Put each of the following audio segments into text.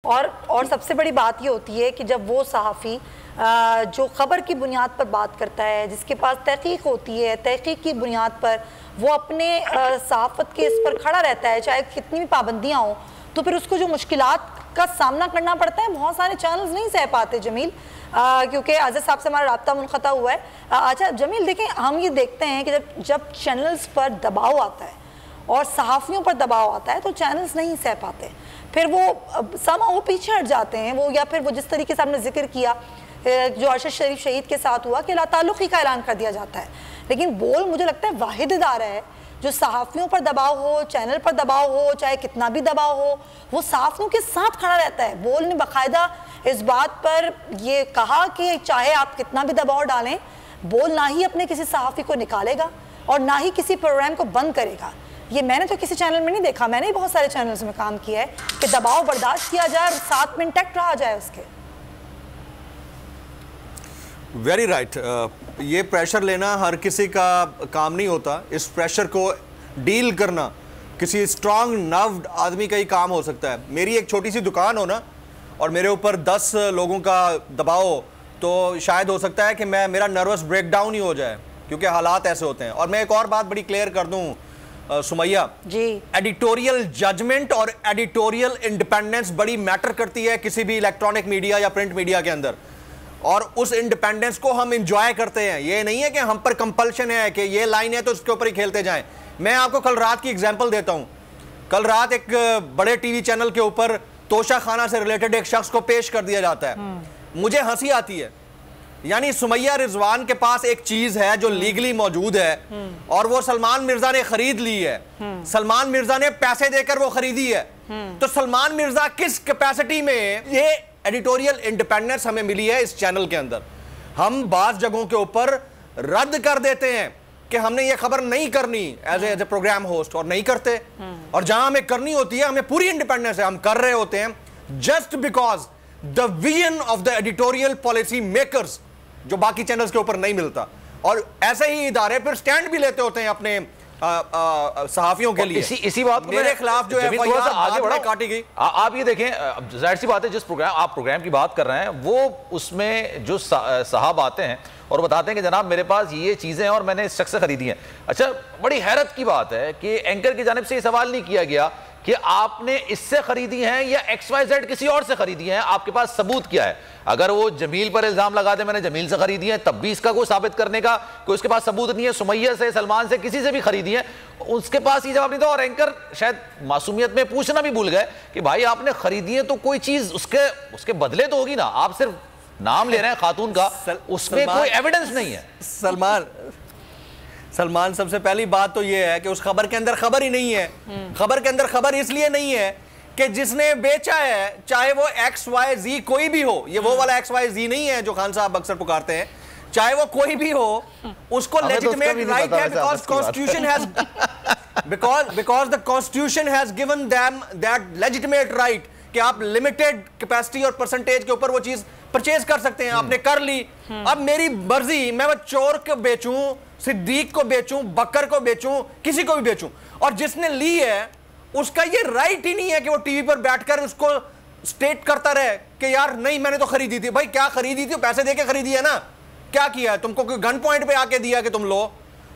और सबसे बड़ी बात ये होती है कि जब वो सहाफ़ी जो ख़बर की बुनियाद पर बात करता है, जिसके पास तहक़ीक़ होती है, तहक़ीक़ की बुनियाद पर वो अपने सहाफ़त के इस पर खड़ा रहता है, चाहे कितनी भी पाबंदियाँ हों, तो फिर उसको जो मुश्किलात का सामना करना पड़ता है, बहुत सारे चैनल्स नहीं सह पाते जमील, क्योंकि आज़ाद साहब से हमारा राब्ता मुनक़ता हुआ है। अच्छा जमील, देखें, हम ये देखते हैं कि जब चैनल्स पर दबाव आता है और सहाफ़ियों पर दबाव आता है तो चैनल्स नहीं सह पाते, फिर वो पीछे हट जाते हैं, वो या फिर वो जिस तरीके से आपने जिक्र किया जो अरशद शरीफ शहीद के साथ हुआ कि लाताल्लुक़ी का ऐलान कर दिया जाता है। लेकिन बोल मुझे लगता है वाहिद इदारा है जो सहाफ़ियों पर दबाव हो, चैनल पर दबाव हो, चाहे कितना भी दबाव हो, वो सहाफ़ियों के साथ खड़ा रहता है। बोल ने बाकायदा इस बात पर ये कहा कि चाहे आप कितना भी दबाव डालें, बोल ना ही अपने किसी सहाफ़ी को निकालेगा और ना ही किसी प्रोग्राम को बंद करेगा। ये मैंने तो किसी चैनल में नहीं देखा, मैंने बहुत सारे चैनल्स में काम किया है कि दबाव बर्दाश्त किया जाए और 7 मिनट तक रहा जाए उसके। Very right. ये प्रेशर लेना हर किसी का काम नहीं होता। इस प्रेशर को डील करना किसी स्ट्रांग नर्व्ड आदमी का ही काम हो सकता है। मेरी एक छोटी सी दुकान हो ना और मेरे ऊपर 10 लोगों का दबाव हो तो शायद हो सकता है कि मेरा नर्वस ब्रेकडाउन ही हो जाए, क्योंकि हालात ऐसे होते हैं। और मैं एक और बात बड़ी क्लियर कर दूं सुमैया जी, एडिटोरियल जजमेंट और एडिटोरियल इंडिपेंडेंस बड़ी मैटर करती है किसी भी इलेक्ट्रॉनिक मीडिया या प्रिंट मीडिया के अंदर, और उस इंडिपेंडेंस को हम इंजॉय करते हैं। ये नहीं है कि हम पर कंपल्शन है कि ये लाइन है तो उसके ऊपर ही खेलते जाएं। मैं आपको कल रात की एग्जांपल देता हूं। कल रात एक बड़े टीवी चैनल के ऊपर तोशा खाना से रिलेटेड एक शख्स को पेश कर दिया जाता है। मुझे हंसी आती है, यानी सुमैया रिजवान के पास एक चीज है जो लीगली मौजूद है और वो सलमान मिर्जा ने खरीद ली है। सलमान मिर्जा ने पैसे देकर वो खरीदी है, तो सलमान मिर्जा किस कैपेसिटी में ये एडिटोरियल इंडिपेंडेंस हमें मिली है इस चैनल के अंदर। हम बाज जगहों के ऊपर रद्द कर देते हैं कि हमने ये खबर नहीं करनी एज ए प्रोग्राम होस्ट, और नहीं करते। और जहां हमें करनी होती है हमें पूरी इंडिपेंडेंस है, हम कर रहे होते हैं just because the vision of the editorial policy makers, जो बाकी चैनल्स के ऊपर नहीं मिलता। और ऐसे ही इदारे फिर स्टैंड भी लेते होते हैं अपने सहाफियों के लिए। इसी बात मेरे खिलाफ जो है आगे बढ़ा काटी गई। आप ये देखें, जाहिर सी बात है, जिस प्रोग्राम की बात कर रहे हैं वो उसमें जो साहब आते हैं और बताते हैं कि जनाब मेरे पास ये चीजें हैं और मैंने इस शख्स से खरीदी हैं। अच्छा, बड़ी हैरत की बात है कि एंकर की जानिब से ये सवाल नहीं किया गया कि आपने इससे खरीदी हैं या XYZ किसी और से खरीदी हैं, आपके पास सबूत क्या है। अगर वो जमील पर इल्जाम लगा दे मैंने जमील से खरीदी है, तब भी इसका कोई साबित करने का कोई उसके पास सबूत नहीं है। सुमैया से, सलमान से, किसी से भी खरीदी है, उसके पास ये जवाब नहीं था। और एंकर शायद मासूमियत में पूछना भी भूल गए कि भाई आपने खरीदी है तो कोई चीज उसके बदले तो होगी ना, आप सिर्फ नाम ले रहे हैं खातून का, उसमें कोई एविडेंस नहीं है। सलमान, सबसे पहली बात तो यह है कि उस खबर के अंदर खबर ही नहीं है। खबर के अंदर खबर इसलिए नहीं है कि जिसने बेचा है, चाहे वो XYZ कोई भी हो, ये वो वाला XYZ नहीं है जो खान साहब अक्सर पुकारते हैं, चाहे वो कोई भी हो, उसको लेजिटिमेट राइट है because constitution has because the constitution has given them that legitimate right कि आप लिमिटेड कैपेसिटी और परसेंटेज के ऊपर वो चीज परचेज कर सकते हैं। आपने कर ली, अब मेरी मर्जी, मैं वो चोर को बेचूं, सिद्दीक को बेचूं, बकर को बेचूं, किसी को भी बेचूं, और जिसने ली है उसका ये राइट ही नहीं है कि वो टीवी पर बैठकर उसको स्टेट करता रहे कि यार नहीं मैंने तो खरीदी थी। भाई क्या खरीदी थी? पैसे देके खरीदी है ना, क्या किया है? तुमको कोई गन पॉइंट पे आके दिया कि तुम लो,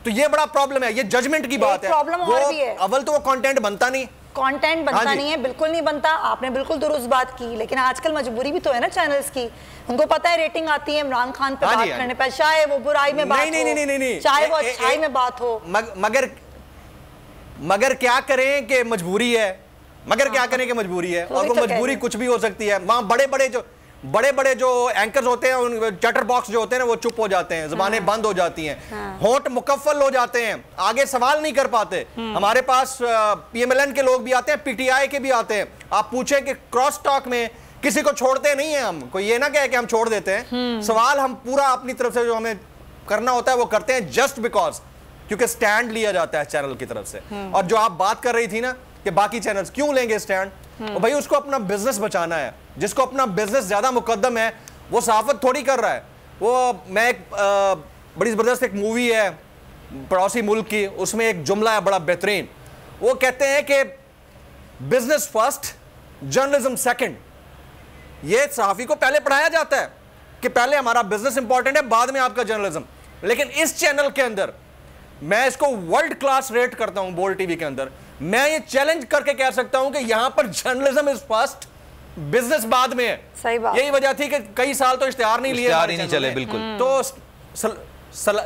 तो ये बड़ा प्रॉब्लम है। ये जजमेंट की बात है। अव्वल तो वो कंटेंट बनता नहीं, कंटेंट बनता नहीं है, बिल्कुल नहीं बनता। आपने बिल्कुल दुरुस्त बात की, लेकिन आजकल मजबूरी भी तो है ना चैनल्स की। उनको पता है रेटिंग आती है इमरान खान पे बात करने पर, चाहे वो बुराई में बात हो, चाहे वो अच्छाई में बात हो। मगर क्या करें कि मजबूरी है, मगर क्या करें कि मजबूरी है, और वो मजबूरी कुछ भी हो सकती है। वहां बड़े बड़े जो एंकर्स होते हैं, उन चैटर बॉक्स जो होते हैं ना, वो चुप हो जाते हैं, जुबानें बंद हो जाती हैं, होंठ मुकफ्फल हो जाते हैं, आगे सवाल नहीं कर पाते। हमारे पास PMLN के लोग भी आते हैं, PTI के भी आते हैं। आप पूछें कि क्रॉस टॉक में किसी को छोड़ते नहीं है हम, कोई ये ना कहे कि हम छोड़ देते हैं। सवाल हम पूरा अपनी तरफ से जो हमें करना होता है वो करते हैं, जस्ट बिकॉज क्योंकि स्टैंड लिया जाता है चैनल की तरफ से। और जो आप बात कर रही थी ना कि बाकी चैनल्स क्यों लेंगे स्टैंड, तो भाई उसको अपना बिजनेस बचाना है। जिसको अपना बिजनेस ज्यादा मुकद्दम है वो सहाफत थोड़ी कर रहा है। वो मैं एक बड़ी जबरदस्त एक मूवी है पड़ोसी मुल्क की, उसमें एक जुमला है बड़ा बेहतरीन। वो कहते हैं कि बिजनेस फर्स्ट, जर्नलिज्म सेकंड, ये सहाफ़ी को पहले पढ़ाया जाता है कि पहले हमारा बिजनेस इंपॉर्टेंट है, बाद में आपका जर्नलिज्म। लेकिन इस चैनल के अंदर मैं इसको वर्ल्ड क्लास रेट करता हूं। बोल्ड टीवी के अंदर मैं ये चैलेंज करके कह सकता हूं कि यहां पर जर्नलिज्म इज फर्स्ट, बिजनेस बाद में है। सही बात। यही वजह थी कि कई साल तो इश्तिहार नहीं लिए, इश्तिहार ही नहीं चले, बिल्कुल। तो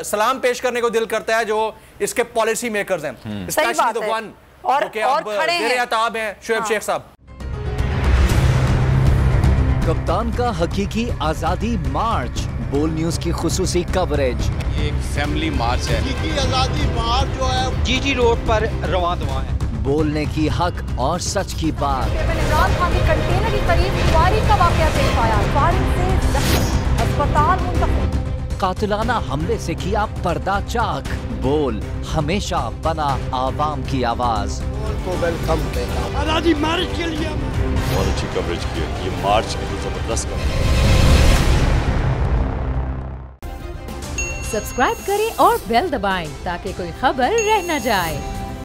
सलाम पेश करने को दिल करता है जो इसके पॉलिसी मेकर्स हैं, स्पेशली द वन और खड़े हैं शुएब शेख साहब। कप्तान का हकीकी आजादी मार्च, बोल न्यूज की खुसूसी कवरेज। ये एक फैमिली मार्च है। हकीकी आजादी मार्च जो है जीटी रोड पर रवां दवा है। बोलने की हक और सच की बात। इमरान खान के कंटेनर के करीब फायरिंग का वाकया पेश आया, फायरिंग से जख्मी, अस्पताल मुंतकिल। कातिलाना हमले से किया पर्दा चाक, बोल हमेशा बना आवाम की आवाज। को वेलकम देगा आजादी मार्च के लिए। बहुत अच्छी कवरेज की है, ये मार्च की जबरदस्त कवरेज। सब्सक्राइब करें और बेल दबाएं ताकि कोई खबर रह न जाए।